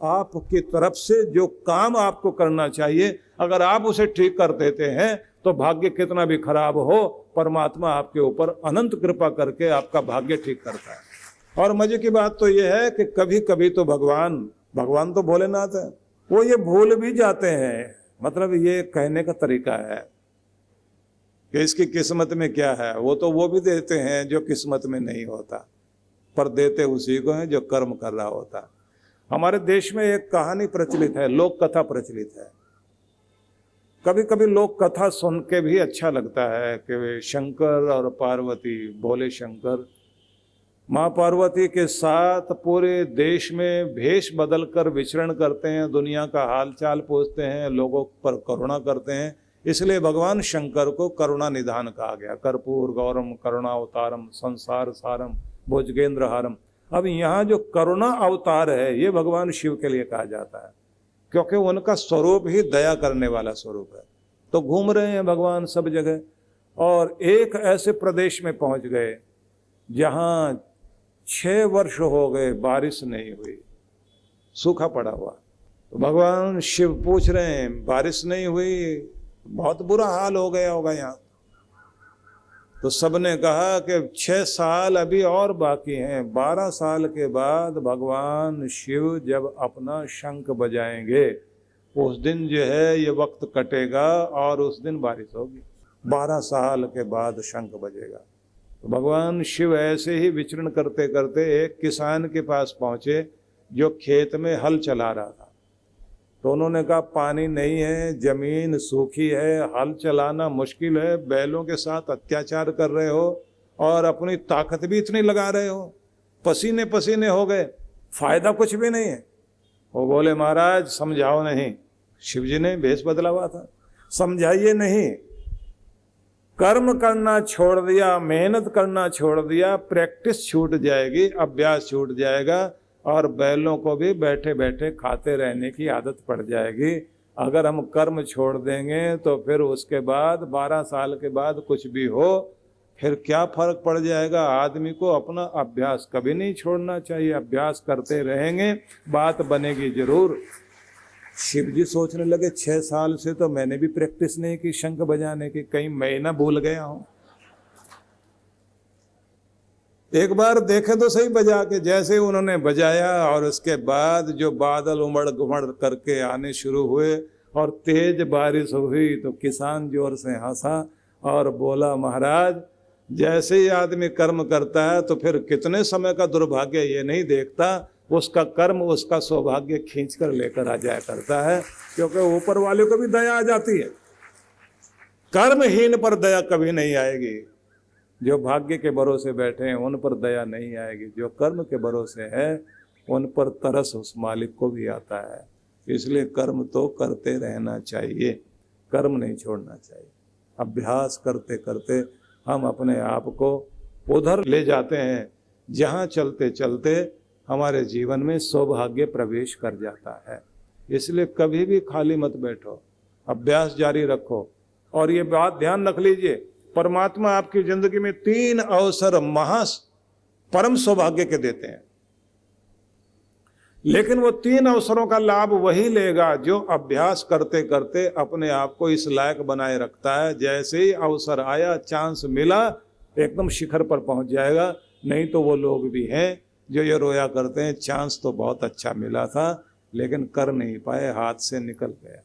आपकी तरफ से जो काम आपको करना चाहिए, अगर आप उसे ठीक कर देते हैं तो भाग्य कितना भी खराब हो, परमात्मा आपके ऊपर अनंत कृपा करके आपका भाग्य ठीक करता है। और मजे की बात तो यह है कि कभी कभी तो भगवान तो भोलेनाथ है, वो ये भूल भी जाते हैं। मतलब ये कहने का तरीका है कि इसकी किस्मत में क्या है, वो भी देते हैं जो किस्मत में नहीं होता, पर देते उसी को है जो कर्म कर रहा होता। हमारे देश में एक कहानी प्रचलित है, लोक कथा प्रचलित है। कभी कभी लोक कथा सुन के भी अच्छा लगता है कि वे शंकर और पार्वती, भोले शंकर माँ पार्वती के साथ पूरे देश में भेष बदल कर विचरण करते हैं, दुनिया का हाल चाल पूछते हैं, लोगों पर करुणा करते हैं। इसलिए भगवान शंकर को करुणा निधान कहा गया। कर्पूर गौरम करुणावतारम संसार सारम भुजगेंद्र हारम। अब यहाँ जो करुणा अवतार है ये भगवान शिव के लिए कहा जाता है, क्योंकि उनका स्वरूप ही दया करने वाला स्वरूप है। तो घूम रहे हैं भगवान सब जगह, और एक ऐसे प्रदेश में पहुंच गए जहाँ 6 वर्ष हो गए बारिश नहीं हुई, सूखा पड़ा हुआ। तो भगवान शिव पूछ रहे हैं बारिश नहीं हुई, बहुत बुरा हाल हो गया होगा यहाँ। तो सबने कहा कि 6 साल अभी और बाकी हैं, 12 साल के बाद भगवान शिव जब अपना शंख बजाएंगे उस दिन जो है ये वक्त कटेगा और उस दिन बारिश होगी। 12 साल के बाद शंख बजेगा। तो भगवान शिव ऐसे ही विचरण करते करते एक किसान के पास पहुंचे जो खेत में हल चला रहा था। तो उन्होंने कहा पानी नहीं है, जमीन सूखी है, हल चलाना मुश्किल है, बैलों के साथ अत्याचार कर रहे हो और अपनी ताकत भी इतनी लगा रहे हो, पसीने पसीने हो गए, फायदा कुछ भी नहीं है। वो बोले महाराज समझाओ नहीं। शिव जी ने भेष बदला हुआ था, समझाइए नहीं। कर्म करना छोड़ दिया, मेहनत करना छोड़ दिया, प्रैक्टिस छूट जाएगी, अभ्यास छूट जाएगा और बैलों को भी बैठे बैठे खाते रहने की आदत पड़ जाएगी। अगर हम कर्म छोड़ देंगे तो फिर उसके बाद 12 साल के बाद कुछ भी हो फिर क्या फर्क पड़ जाएगा। आदमी को अपना अभ्यास कभी नहीं छोड़ना चाहिए, अभ्यास करते रहेंगे, बात बनेगी जरूर। शिव जी सोचने लगे 6 साल से तो मैंने भी प्रैक्टिस नहीं की शंख बजाने की, कहीं मैं ना भूल गया हूं। एक बार देखे तो सही बजा के। जैसे उन्होंने बजाया और उसके बाद जो बादल उमड़ घुमड़ करके आने शुरू हुए और तेज बारिश हुई तो किसान जोर से हंसा और बोला महाराज जैसे ही आदमी कर्म करता है तो फिर कितने समय का दुर्भाग्य ये नहीं देखता, उसका कर्म उसका सौभाग्य खींच कर लेकर आ जाया करता है, क्योंकि ऊपर वाले को भी दया आ जाती है। कर्महीन पर दया कभी नहीं आएगी। जो भाग्य के भरोसे बैठे हैं उन पर दया नहीं आएगी, जो कर्म के भरोसे है उन पर तरस उस मालिक को भी आता है। इसलिए कर्म तो करते रहना चाहिए, कर्म नहीं छोड़ना चाहिए। अभ्यास करते करते हम अपने आप को उधर ले जाते हैं जहाँ चलते चलते हमारे जीवन में सौभाग्य प्रवेश कर जाता है। इसलिए कभी भी खाली मत बैठो, अभ्यास जारी रखो। और ये बात ध्यान रख लीजिए, परमात्मा आपकी जिंदगी में 3 अवसर परम सौभाग्य के देते हैं, लेकिन वो 3 अवसरों का लाभ वही लेगा जो अभ्यास करते करते अपने आप को इस लायक बनाए रखता है। जैसे ही अवसर आया, चांस मिला, एकदम शिखर पर पहुंच जाएगा। नहीं तो वो लोग भी हैं जो ये रोया करते हैं चांस तो बहुत अच्छा मिला था लेकिन कर नहीं पाए, हाथ से निकल गया।